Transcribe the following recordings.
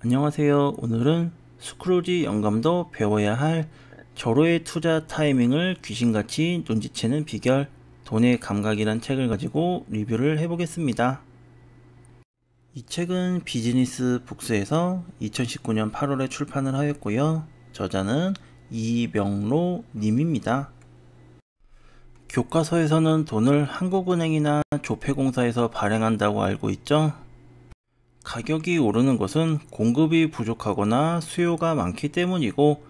안녕하세요. 오늘은 스크루지 영감도 배워야 할 절호의 투자 타이밍을 귀신같이 눈치채는 비결, 돈의 감각이란 책을 가지고 리뷰를 해보겠습니다. 이 책은 비즈니스 북스에서 2019년 8월에 출판을 하였고요. 저자는 이명로 님입니다. 교과서에서는 돈을 한국은행이나 조폐공사에서 발행한다고 알고 있죠. 가격이 오르는 것은 공급이 부족하거나 수요가 많기 때문이고,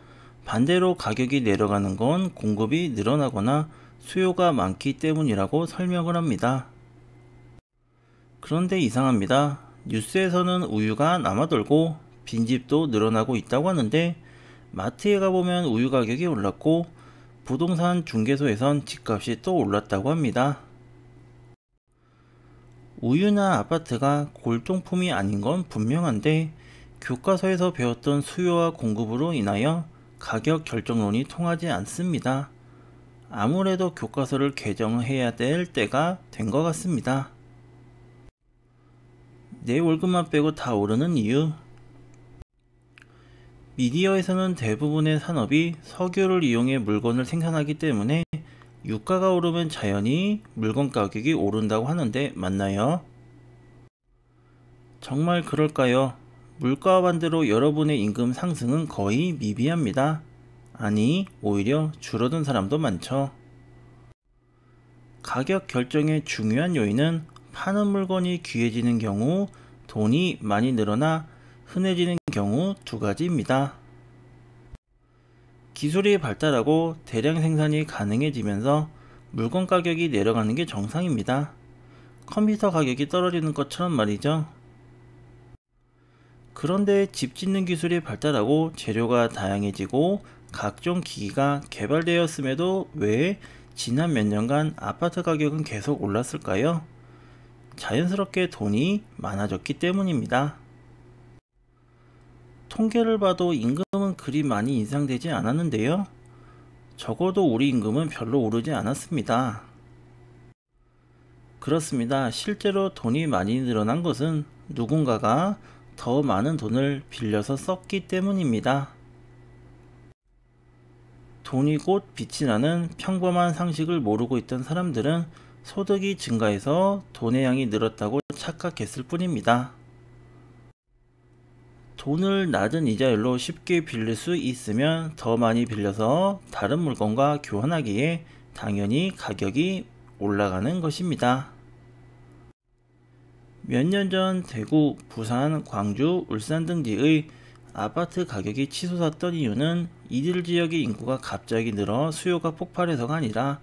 반대로 가격이 내려가는 건 공급이 늘어나거나 수요가 많기 때문이라고 설명을 합니다. 그런데 이상합니다. 뉴스에서는 우유가 남아돌고 빈집도 늘어나고 있다고 하는데, 마트에 가보면 우유 가격이 올랐고 부동산 중개소에선 집값이 또 올랐다고 합니다. 우유나 아파트가 골동품이 아닌 건 분명한데, 교과서에서 배웠던 수요와 공급으로 인하여 가격 결정론이 통하지 않습니다. 아무래도 교과서를 개정해야 될 때가 된 것 같습니다. 내 월급만 빼고 다 오르는 이유. 미디어에서는 대부분의 산업이 석유를 이용해 물건을 생산하기 때문에 유가가 오르면 자연히 물건 가격이 오른다고 하는데 맞나요? 정말 그럴까요? 물가와 반대로 여러분의 임금 상승은 거의 미비합니다. 아니, 오히려 줄어든 사람도 많죠. 가격 결정의 중요한 요인은 파는 물건이 귀해지는 경우, 돈이 많이 늘어나 흔해지는 경우 두 가지입니다. 기술이 발달하고 대량 생산이 가능해지면서 물건 가격이 내려가는 게 정상입니다. 컴퓨터 가격이 떨어지는 것처럼 말이죠. 그런데 집 짓는 기술이 발달하고 재료가 다양해지고 각종 기기가 개발되었음에도 왜 지난 몇 년간 아파트 가격은 계속 올랐을까요? 자연스럽게 돈이 많아졌기 때문입니다. 통계를 봐도 임금은 그리 많이 인상되지 않았는데요. 적어도 우리 임금은 별로 오르지 않았습니다. 그렇습니다. 실제로 돈이 많이 늘어난 것은 누군가가 더 많은 돈을 빌려서 썼기 때문입니다. 돈이 곧 빛이 나는 평범한 상식을 모르고 있던 사람들은 소득이 증가해서 돈의 양이 늘었다고 착각했을 뿐입니다. 돈을 낮은 이자율로 쉽게 빌릴 수 있으면 더 많이 빌려서 다른 물건과 교환하기에 당연히 가격이 올라가는 것입니다. 몇 년 전 대구, 부산, 광주, 울산 등지의 아파트 가격이 치솟았던 이유는 이들 지역의 인구가 갑자기 늘어 수요가 폭발해서가 아니라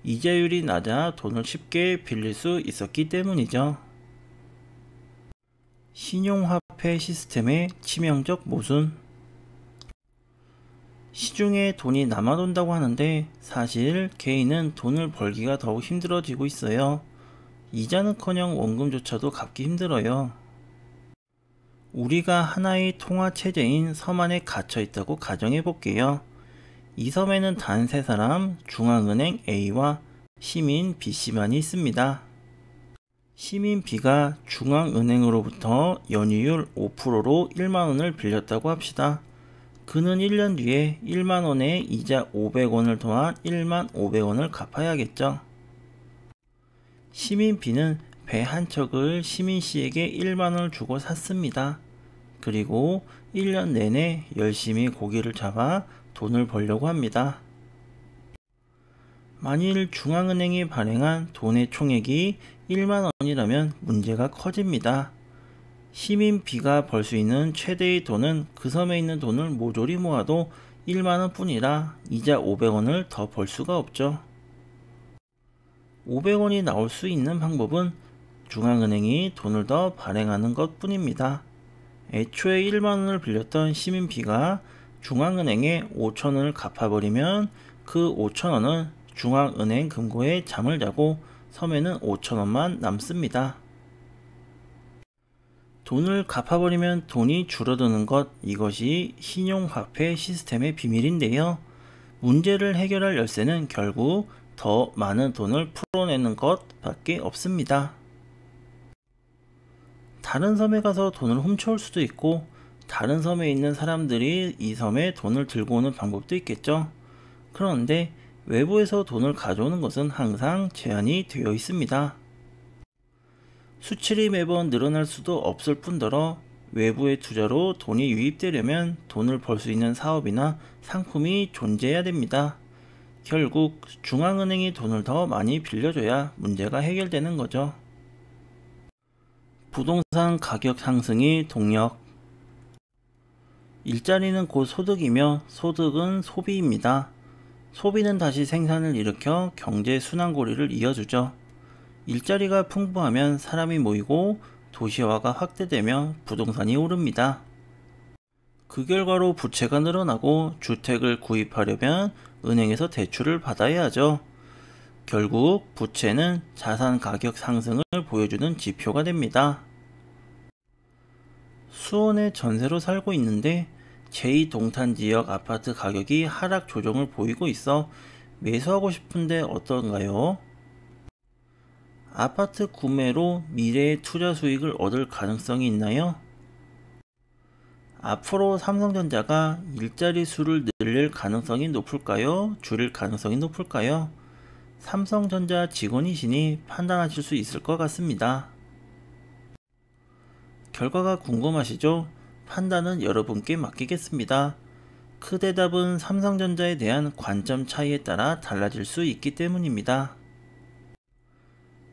이자율이 낮아 돈을 쉽게 빌릴 수 있었기 때문이죠. 신용화폐 시스템의 치명적 모순. 시중에 돈이 남아돈다고 하는데 사실 개인은 돈을 벌기가 더욱 힘들어지고 있어요. 이자는커녕 원금조차도 갚기 힘들어요. 우리가 하나의 통화체제인 섬 안에 갇혀 있다고 가정해 볼게요. 이 섬에는 단 3사람, 중앙은행 A와 시민 B씨만이 있습니다. 시민 B가 중앙은행으로부터 연이율 5%로 1만원을 빌렸다고 합시다. 그는 1년 뒤에 1만원에 이자 500원을 더한 1만 500원을 갚아야겠죠. 시민 B는 배 한 척을 시민 C에게 1만원을 주고 샀습니다. 그리고 1년 내내 열심히 고기를 잡아 돈을 벌려고 합니다. 만일 중앙은행이 발행한 돈의 총액이 1만원이라면 문제가 커집니다. 시민 B가 벌 수 있는 최대의 돈은 그 섬에 있는 돈을 모조리 모아도 1만원 뿐이라 이자 500원을 더 벌 수가 없죠. 500원이 나올 수 있는 방법은 중앙은행이 돈을 더 발행하는 것 뿐입니다. 애초에 1만원을 빌렸던 시민 B가 중앙은행에 5천원을 갚아버리면 그 5천원은 중앙은행 금고에 잠을 자고 섬에는 5천원만 남습니다. 돈을 갚아버리면 돈이 줄어드는 것, 이것이 신용화폐 시스템의 비밀인데요. 문제를 해결할 열쇠는 결국 더 많은 돈을 풀어내는 것 밖에 없습니다. 다른 섬에 가서 돈을 훔쳐올 수도 있고 다른 섬에 있는 사람들이 이 섬에 돈을 들고 오는 방법도 있겠죠. 그런데 외부에서 돈을 가져오는 것은 항상 제한이 되어 있습니다. 수출이 매번 늘어날 수도 없을 뿐더러 외부의 투자로 돈이 유입되려면 돈을 벌 수 있는 사업이나 상품이 존재해야 됩니다. 결국 중앙은행이 돈을 더 많이 빌려줘야 문제가 해결되는 거죠. 부동산 가격 상승이 동력. 일자리는 곧 소득이며 소득은 소비입니다. 소비는 다시 생산을 일으켜 경제 순환고리를 이어주죠. 일자리가 풍부하면 사람이 모이고 도시화가 확대되며 부동산이 오릅니다. 그 결과로 부채가 늘어나고 주택을 구입하려면 은행에서 대출을 받아야 하죠. 결국 부채는 자산 가격 상승을 보여주는 지표가 됩니다. 수원에 전세로 살고 있는데 제2동탄지역 아파트 가격이 하락 조정을 보이고 있어 매수하고 싶은데 어떤가요? 아파트 구매로 미래의 투자 수익을 얻을 가능성이 있나요? 앞으로 삼성전자가 일자리 수를 늘릴 가능성이 높을까요? 줄일 가능성이 높을까요? 삼성전자 직원이시니 판단하실 수 있을 것 같습니다. 결과가 궁금하시죠? 판단은 여러분께 맡기겠습니다. 그 대답은 삼성전자에 대한 관점 차이에 따라 달라질 수 있기 때문입니다.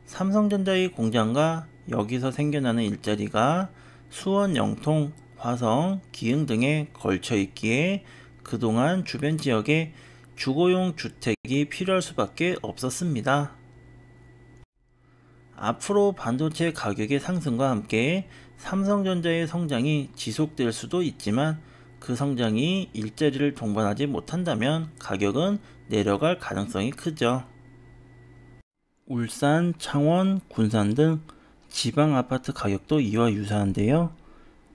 삼성전자의 공장과 여기서 생겨나는 일자리가 수원, 영통, 화성, 기흥 등에 걸쳐 있기에 그동안 주변 지역에 주거용 주택이 필요할 수밖에 없었습니다. 앞으로 반도체 가격의 상승과 함께 삼성전자의 성장이 지속될 수도 있지만 그 성장이 일자리를 동반하지 못한다면 가격은 내려갈 가능성이 크죠. 울산, 창원, 군산 등 지방 아파트 가격도 이와 유사한데요.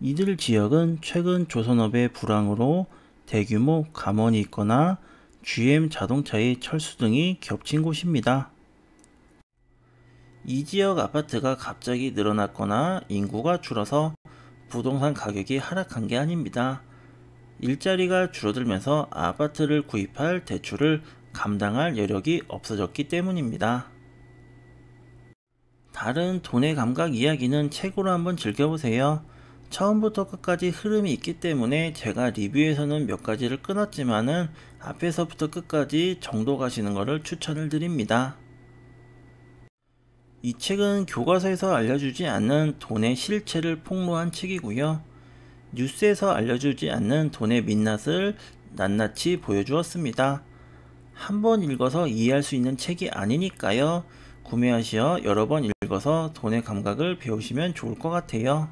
이들 지역은 최근 조선업의 불황으로 대규모 감원이 있거나 GM 자동차의 철수 등이 겹친 곳입니다. 이 지역 아파트가 갑자기 늘어났거나 인구가 줄어서 부동산 가격이 하락한 게 아닙니다. 일자리가 줄어들면서 아파트를 구입할 대출을 감당할 여력이 없어졌기 때문입니다. 다른 돈의 감각 이야기는 책으로 한번 즐겨보세요. 처음부터 끝까지 흐름이 있기 때문에 제가 리뷰에서는 몇 가지를 끊었지만은 앞에서부터 끝까지 정도 가시는 것을 추천을 드립니다. 이 책은 교과서에서 알려주지 않는 돈의 실체를 폭로한 책이고요. 뉴스에서 알려주지 않는 돈의 민낯을 낱낱이 보여주었습니다. 한번 읽어서 이해할 수 있는 책이 아니니까요. 구매하시어 여러 번 읽어서 돈의 감각을 배우시면 좋을 것 같아요.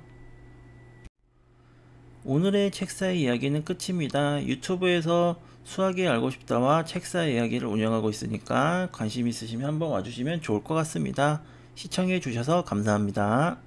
오늘의 책사의 이야기는 끝입니다. 유튜브에서 수학이 알고 싶다와 책사의 이야기를 운영하고 있으니까 관심 있으시면 한번 와주시면 좋을 것 같습니다. 시청해 주셔서 감사합니다.